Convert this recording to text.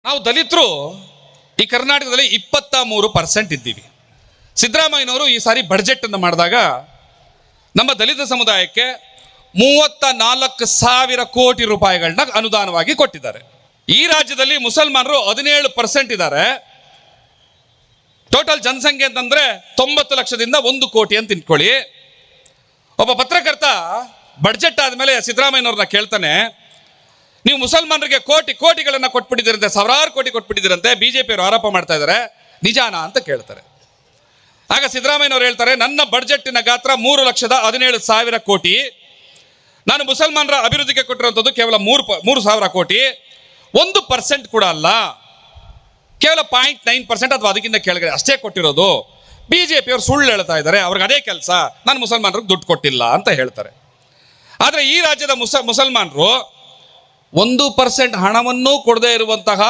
ನಾವು ದಲಿತರು ಈ ಕರ್ನಾಟಕದಲ್ಲಿ 23% ಇದ್ದೀವಿ. ಸಿದ್ದರಾಮಯ್ಯನವರು ಈ ಸಾರಿ ಬಡ್ಜೆಟ್ ಅನ್ನು ಮಾಡಿದಾಗ ನಮ್ಮ ದಲಿತ ಸಮುದಾಯಕ್ಕೆ 34,000 ಕೋಟಿ ರೂಪಾಯಿಗಳನ್ನ ಅನುದಾನವಾಗಿ ಕೊಟ್ಟಿದ್ದಾರೆ. ಈ ರಾಜ್ಯದಲ್ಲಿ ಮುಸಲ್ಮಾನರು 17% ಇದ್ದಾರೆ. ಟೋಟಲ್ ಜನಸಂಖ್ಯೆ ಅಂತಂದ್ರೆ 90 ಲಕ್ಷದಿಂದ 1 ಕೋಟಿ ಅಂತ ತಿಳ್ಕೊಳ್ಳಿ. ಒಬ್ಬ ಪತ್ರಕರ್ತ ಬಡ್ಜೆಟ್ ಆದಮೇಲೆ ಸಿದ್ದರಾಮಯ್ಯನವ್ರನ್ನ ಕೇಳ್ತಾನೆ, ನೀವು ಮುಸಲ್ಮಾನರಿಗೆ ಕೋಟಿಗಳನ್ನ ಕೊಟ್ಬಿಟ್ಟಿದ್ದೀರಂತೆ, ಸಾವಿರಾರು ಕೋಟಿ ಕೊಟ್ಬಿಟ್ಟಿದ್ದೀರಂತೆ, ಬಿಜೆಪಿಯವರು ಆರೋಪ ಮಾಡ್ತಾ ಇದ್ದಾರೆ, ನಿಜಾನಾ ಅಂತ ಕೇಳ್ತಾರೆ. ಆಗ ಸಿದ್ದರಾಮಯ್ಯನವರು ಹೇಳ್ತಾರೆ, ನನ್ನ ಬಡ್ಜೆಟ್ಟಿನ ಗಾತ್ರ 3,17,000 ಕೋಟಿ, ನಾನು ಮುಸಲ್ಮಾನರ ಅಭಿವೃದ್ಧಿಗೆ ಕೊಟ್ಟಿರುವಂಥದ್ದು ಕೇವಲ 3,000 ಕೋಟಿ, 1% ಕೂಡ ಅಲ್ಲ, ಕೇವಲ 0.9% ಅಥವಾ ಅದಕ್ಕಿಂತ ಕೆಳಗಡೆ ಅಷ್ಟೇ ಕೊಟ್ಟಿರೋದು. ಬಿಜೆಪಿಯವರು ಸುಳ್ಳು ಹೇಳ್ತಾ ಇದ್ದಾರೆ, ಅವ್ರಿಗೆ ಅದೇ ಕೆಲಸ, ನಾನು ಮುಸಲ್ಮಾನರಿಗೆ ದುಡ್ಡು ಕೊಟ್ಟಿಲ್ಲ ಅಂತ ಹೇಳ್ತಾರೆ. ಆದರೆ ಈ ರಾಜ್ಯದ ಮುಸಲ್ಮಾನರು 1% ಹಣವನ್ನೂ ಕೊಡದೇ ಇರುವಂತಹ